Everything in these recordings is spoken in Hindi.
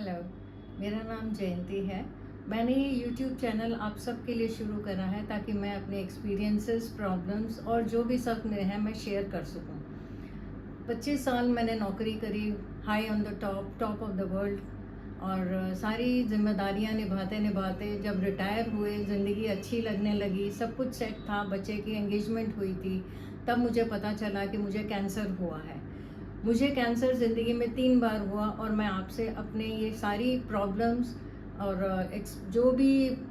हेलो, मेरा नाम जयंती है। मैंने ये यूट्यूब चैनल आप सबके लिए शुरू करा है ताकि मैं अपने एक्सपीरियंसेस, प्रॉब्लम्स और जो भी सब मेरे हैं मैं शेयर कर सकूं। 25 साल मैंने नौकरी करी, high on the top of the world, और सारी जिम्मेदारियां निभाते निभाते जब रिटायर हुए, ज़िंदगी अच्छी लगने लगी, सब कुछ सेट था, बच्चे की एंगेजमेंट हुई थी, तब मुझे पता चला कि मुझे कैंसर हुआ है। मुझे कैंसर ज़िंदगी में 3 बार हुआ और मैं आपसे अपने ये सारी प्रॉब्लम्स और जो भी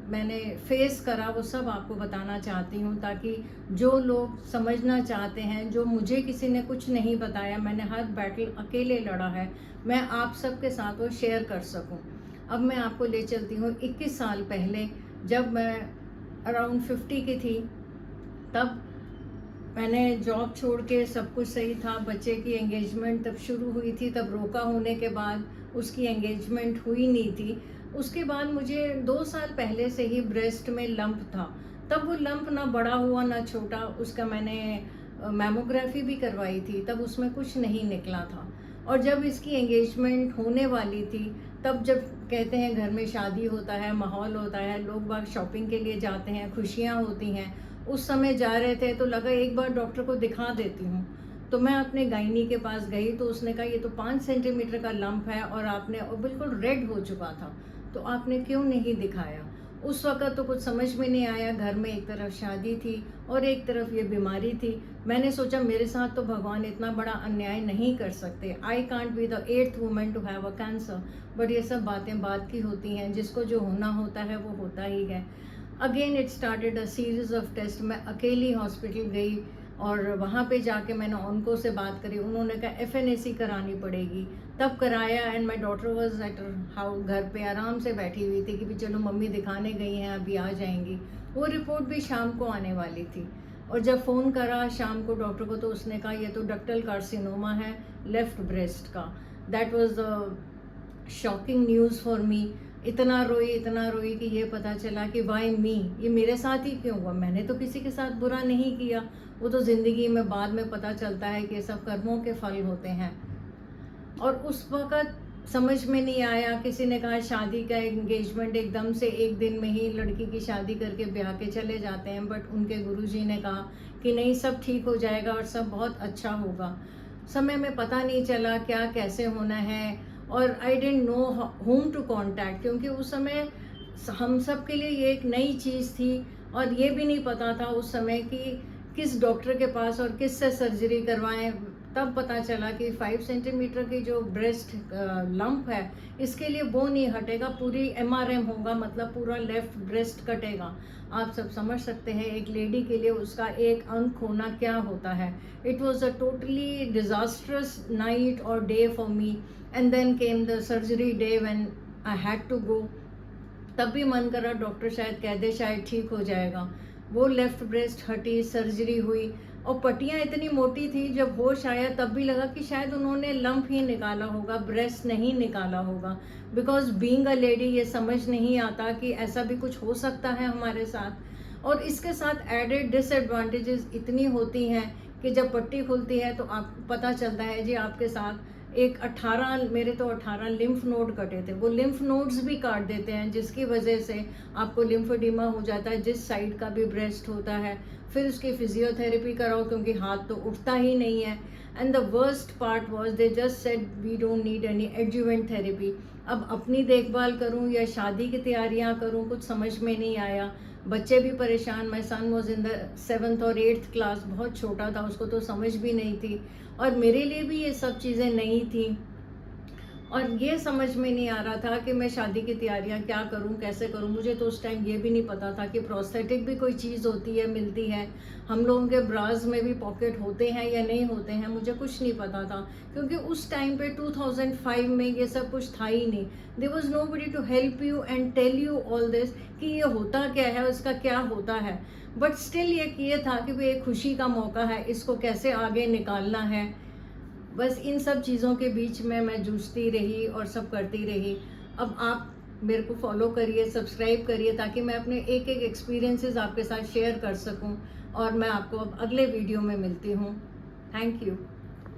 मैंने फेस करा वो सब आपको बताना चाहती हूँ, ताकि जो लोग समझना चाहते हैं, जो मुझे किसी ने कुछ नहीं बताया, मैंने हर बैटल अकेले लड़ा है, मैं आप सबके साथ वो शेयर कर सकूँ। अब मैं आपको ले चलती हूँ 21 साल पहले, जब मैं अराउंड 50 की थी। तब मैंने जॉब छोड़ के, सब कुछ सही था, बच्चे की एंगेजमेंट तब शुरू हुई थी, तब रोका होने के बाद उसकी एंगेजमेंट हुई नहीं थी। उसके बाद मुझे 2 साल पहले से ही ब्रेस्ट में लंप था। तब वो लंप ना बड़ा हुआ ना छोटा, उसका मैंने मैमोग्राफी भी करवाई थी, तब उसमें कुछ नहीं निकला था। और जब इसकी एंगेजमेंट होने वाली थी, तब जब कहते हैं घर में शादी होता है, माहौल होता है, लोग बाग शॉपिंग के लिए जाते हैं, खुशियाँ होती हैं, उस समय जा रहे थे तो लगा एक बार डॉक्टर को दिखा देती हूँ। तो मैं अपने गायनी के पास गई तो उसने कहा ये तो 5 सेंटीमीटर का लंप है और आपने, और बिल्कुल रेड हो चुका था, तो आपने क्यों नहीं दिखाया। उस वक़्त तो कुछ समझ में नहीं आया, घर में एक तरफ शादी थी और एक तरफ ये बीमारी थी। मैंने सोचा मेरे साथ तो भगवान इतना बड़ा अन्याय नहीं कर सकते। I can't be the 8th woman to have a cancer. But ये सब बातें बात की होती हैं, जिसको जो होना होता है वो होता ही है। Again it started a series of test. मैं अकेली हॉस्पिटल गई और वहाँ पे जाके मैंने ऑनको से बात करी, उन्होंने कहा एफएनएसी करानी पड़ेगी। तब कराया and my daughter was at how, घर पे आराम से बैठी हुई थी कि भी चलो मम्मी दिखाने गई हैं, अभी आ जाएंगी। वो रिपोर्ट भी शाम को आने वाली थी। और जब फ़ोन करा शाम को डॉक्टर को, तो उसने कहा ये तो डक्टल कार्सिनोमा है लेफ़्ट ब्रेस्ट का। That was shocking news for me. इतना रोई कि ये पता चला कि वाई मी, ये मेरे साथ ही क्यों हुआ। मैंने तो किसी के साथ बुरा नहीं किया। वो तो ज़िंदगी में बाद में पता चलता है कि ये सब कर्मों के फल होते हैं। और उस वक़्त समझ में नहीं आया। किसी ने कहा शादी का एंगेजमेंट एकदम से एक दिन में ही लड़की की शादी करके ब्याह के चले जाते हैं, बट उनके गुरुजी ने कहा कि नहीं, सब ठीक हो जाएगा और सब बहुत अच्छा होगा। समय में पता नहीं चला क्या कैसे होना है, और I don't know whom to contact, क्योंकि उस समय हम सब के लिए ये एक नई चीज़ थी। और ये भी नहीं पता था उस समय कि किस डॉक्टर के पास और किस से सर्जरी करवाएं। तब पता चला कि 5 सेंटीमीटर की जो ब्रेस्ट लंप है, इसके लिए वो नहीं हटेगा, पूरी एमआरएम होगा, मतलब पूरा लेफ्ट ब्रेस्ट कटेगा। आप सब समझ सकते हैं एक लेडी के लिए उसका एक अंग खोना क्या होता है। It was a totally disastrous night और day for me. And then came the surgery day when I had to go. तब भी मन करा डॉक्टर शायद कह दे शायद ठीक हो जाएगा। वो लेफ्ट ब्रेस्ट हटी, सर्जरी हुई, और पट्टियाँ इतनी मोटी थी, जब होश आया तब भी लगा कि शायद उन्होंने लंप ही निकाला होगा, ब्रेस्ट नहीं निकाला होगा। बिकॉज बीइंग अ लेडी ये समझ नहीं आता कि ऐसा भी कुछ हो सकता है हमारे साथ। और इसके साथ एडेड डिसएडवांटेजेस इतनी होती हैं कि जब पट्टी खुलती है तो आप पता चलता है जी आपके साथ एक 18, मेरे तो 18 लिम्फ नोड कटे थे। वो लिम्फ नोड्स भी काट देते हैं, जिसकी वजह से आपको लिम्फोडीमा हो जाता है, जिस साइड का भी ब्रेस्ट होता है। फिर उसकी फिजियोथेरेपी कराओ क्योंकि हाथ तो उठता ही नहीं है। And the worst part was they just said we don't need any adjuvant therapy. अब अपनी देखभाल करूं या शादी की तैयारियां करूं, कुछ समझ में नहीं आया। बच्चे भी परेशान। माई सन वॉज इन द 7th और 8th क्लास, बहुत छोटा था, उसको तो समझ भी नहीं थी। और मेरे लिए भी ये सब चीज़ें नई थी। और ये समझ में नहीं आ रहा था कि मैं शादी की तैयारियां क्या करूं, कैसे करूं। मुझे तो उस टाइम ये भी नहीं पता था कि प्रोस्थेटिक भी कोई चीज़ होती है, मिलती है। हम लोगों के ब्राज में भी पॉकेट होते हैं या नहीं होते हैं, मुझे कुछ नहीं पता था। क्योंकि उस टाइम पे 2005 में ये सब कुछ था ही नहीं। There was nobody to help you and tell you all this कि ये होता क्या है, उसका क्या होता है। बट स्टिल ये था कि भाई एक खुशी का मौका है, इसको कैसे आगे निकालना है। बस इन सब चीज़ों के बीच में मैं जूझती रही और सब करती रही। अब आप मेरे को फॉलो करिए, सब्सक्राइब करिए, ताकि मैं अपने एक एक एक्सपीरियंसेस आपके साथ शेयर कर सकूं। और मैं आपको अब अगले वीडियो में मिलती हूँ। Thank you.